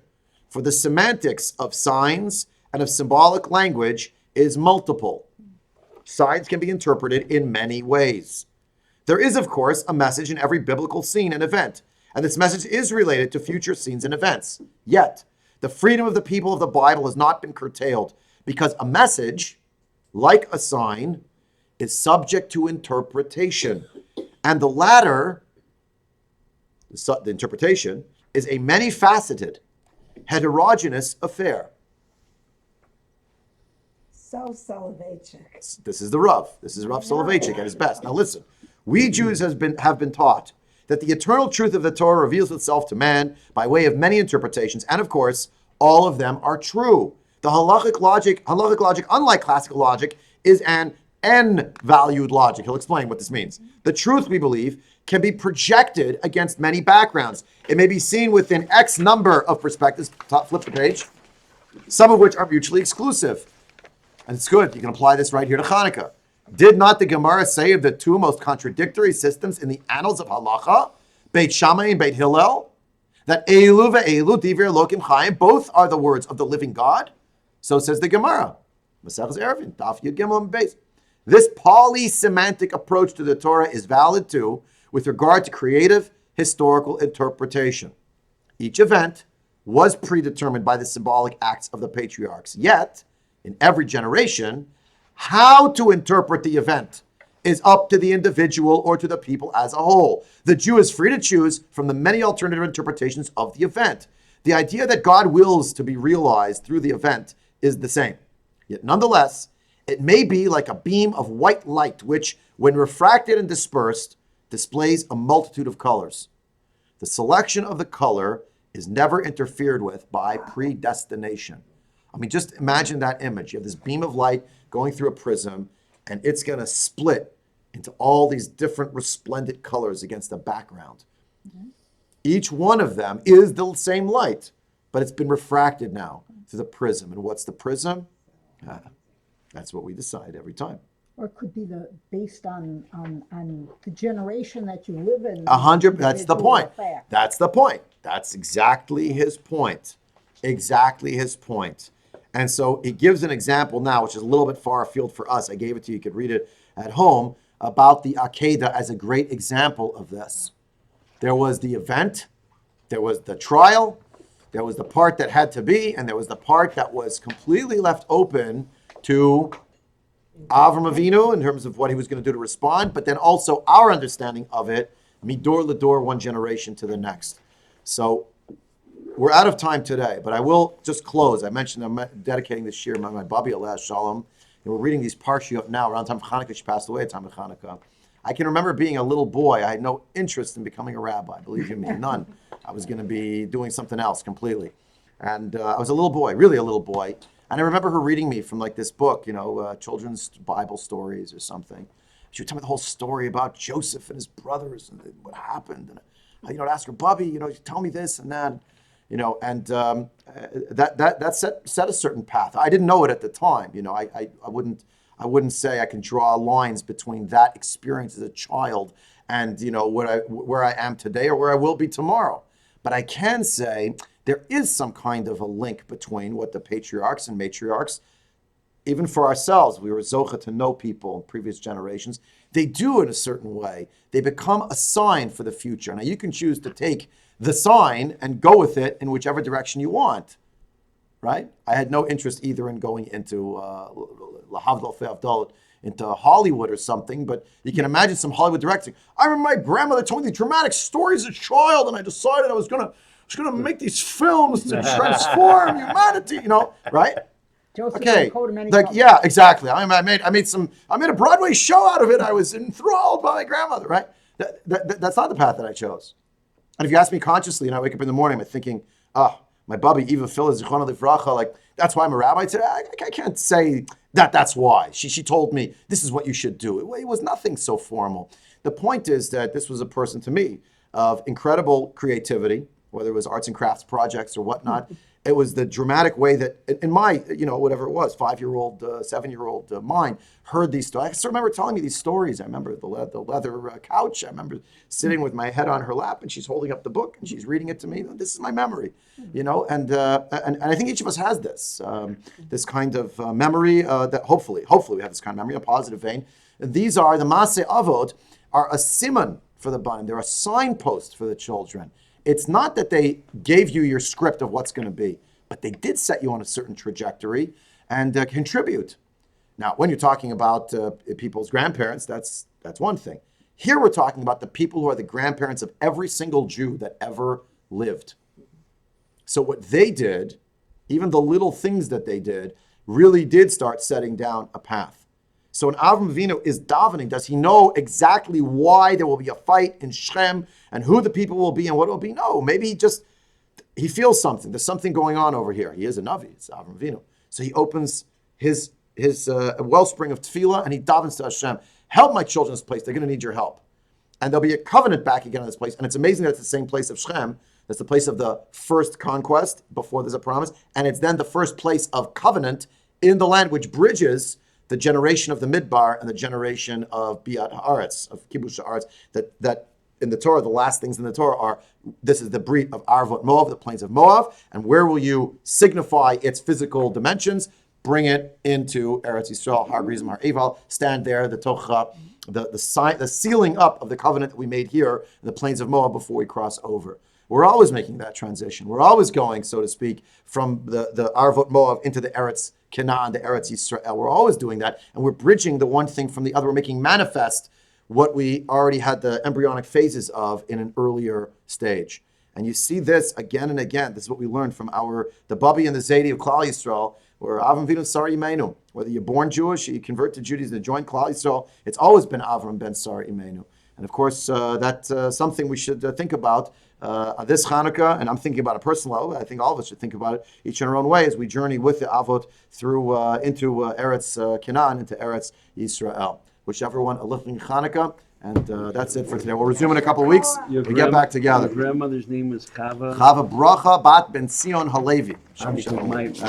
A: for the semantics of signs and of symbolic language is multiple. Signs can be interpreted in many ways. There is, of course, a message in every biblical scene and event, and this message is related to future scenes and events. Yet, the freedom of the people of the Bible has not been curtailed, because a message, like a sign, is subject to interpretation. And the latter, the interpretation, is a many-faceted, heterogeneous affair.
C: So Soloveitchik.
A: This is the Rav. This is Rav Soloveitchik at his best. Now listen, we Jews have been taught that the eternal truth of the Torah reveals itself to man by way of many interpretations, and of course, all of them are true. The halachic logic, unlike classical logic, is an n-valued logic. He'll explain what this means. The truth, we believe, can be projected against many backgrounds. It may be seen within X number of perspectives, flip the page, some of which are mutually exclusive. And it's good, you can apply this right here to Hanukkah. Did not the Gemara say of the two most contradictory systems in the annals of halacha, Beit Shammai and Beit Hillel, that Eilu ve'Eilu divrei Elokim Chaim, both are the words of the living God? So says the Gemara. Maseches Eruvin, Daf Yud Gimel Beis. This polysemantic approach to the Torah is valid too with regard to creative historical interpretation. Each event was predetermined by the symbolic acts of the patriarchs. Yet, in every generation, how to interpret the event is up to the individual or to the people as a whole. The Jew is free to choose from the many alternative interpretations of the event. The idea that God wills to be realized through the event is the same. Yet nonetheless, it may be like a beam of white light, which, when refracted and dispersed, displays a multitude of colors. The selection of the color is never interfered with by predestination. I mean, just imagine that image. You have this beam of light going through a prism, and it's going to split into all these different resplendent colors against the background. Mm-hmm. Each one of them is the same light, but it's been refracted now through the prism. And what's the prism? That's what we decide every time.
B: Or it could be based on the generation that you live in.
A: 100. That's the point.
B: Fact.
A: That's the point. That's exactly his point. Exactly his point. And so he gives an example now, which is a little bit far afield for us. I gave it to you. You could read it at home about the Akedah as a great example of this. There was the event, there was the trial, there was the part that had to be, and there was the part that was completely left open to Avram Avinu in terms of what he was going to do to respond, but then also our understanding of it, midor ledor, one generation to the next. So we're out of time today, but I will just close. I mentioned I'm dedicating this year my Babi Aleh Shalom, and we're reading these Parshiyot now around the time of Hanukkah. She passed away at the time of Hanukkah. I can remember being a little boy. I had no interest in becoming a rabbi, believe you me, none. I was going to be doing something else completely. And I was a little boy, really a little boy. And I remember her reading me from like this book, children's Bible stories or something. She would tell me the whole story about Joseph and his brothers and what happened. And I'd ask her, Bubby, tell me this and that. and that set a certain path. I didn't know it at the time. I wouldn't say I can draw lines between that experience as a child and where I am today or where I will be tomorrow. But I can say there is some kind of a link between what the patriarchs and matriarchs, even for ourselves, we were zocha to know people in previous generations. They do in a certain way. They become a sign for the future. Now you can choose to take the sign and go with it in whichever direction you want, right? I had no interest either in going into into Hollywood or something, but you can imagine some Hollywood directing. I remember my grandmother told me these dramatic stories as a child, and I decided I was gonna make these films to transform humanity, right?
B: Joseph
A: Okay,
B: and Coda many
A: like
B: times.
A: yeah, exactly. I made a Broadway show out of it. I was enthralled by my grandmother, right? That's not the path that I chose. And if you ask me consciously, and I wake up in the morning, I'm thinking, my Bubby, Eva Phyllis, Zichrono Livracha, like, that's why I'm a rabbi today. I can't say that's why. She told me, this is what you should do. It was nothing so formal. The point is that this was a person, to me, of incredible creativity, whether it was arts and crafts projects or whatnot. It was the dramatic way that, in my, whatever it was, 5-year-old, 7-year-old mind, heard these stories. I still remember telling me these stories. I remember the leather couch. I remember sitting with my head on her lap, and she's holding up the book, and she's reading it to me. This is my memory, and I think each of us has this, this kind of memory that hopefully we have this kind of memory, a positive vein. And these are, the Maseh Avot, are a siman for the banim. They're a signpost for the children. It's not that they gave you your script of what's going to be, but they did set you on a certain trajectory and contribute. Now, when you're talking about people's grandparents, that's one thing. Here we're talking about the people who are the grandparents of every single Jew that ever lived. So what they did, even the little things that they did, really did start setting down a path. So when Avram Avinu is davening, does he know exactly why there will be a fight in Shechem and who the people will be and what it will be? No, maybe he feels something. There's something going on over here. He is a Navi, it's Avram Avinu. So he opens his wellspring of tefillah and he davens to Hashem. Help my children in this place. They're going to need your help. And there'll be a covenant back again in this place. And it's amazing that it's the same place of Shechem. That's the place of the first conquest before there's a promise. And it's then the first place of covenant in the land, which bridges the generation of the Midbar and the generation of Biat Haaretz, of Kibush Haaretz, that in the Torah, the last things in the Torah are, this is the Brit of Arvot Moav, the plains of Moab, and where will you signify its physical dimensions? Bring it into Eretz Yisrael, Har Gerizim, Har Eval, stand there, the Tocha, the sealing up of the covenant that we made here in the plains of Moab before we cross over. We're always making that transition. We're always going, so to speak, from the Arvot Moab into the Eretz Canaan, the Eretz Yisrael. We're always doing that, and we're bridging the one thing from the other. We're making manifest what we already had the embryonic phases of in an earlier stage. And you see this again and again. This is what we learned from the Babi and the Zaidi of Klal Yisrael, where Avram Vinu Sar Imenu. Whether you're born Jewish or you convert to Judaism to join Klal Yisrael, it's always been Avram ben Sar Imenu. And of course, that's something we should think about this Hanukkah, and I'm thinking about a personal level. I think all of us should think about it each in our own way as we journey with the Avot through into Eretz Canaan, into Eretz Yisrael. Wish everyone a living Hanukkah, and that's it for today. We'll resume in a couple of weeks. We get back together.
E: Your grandmother's name was Chava.
A: Chava Bracha Bat Ben Sion Halevi.
E: My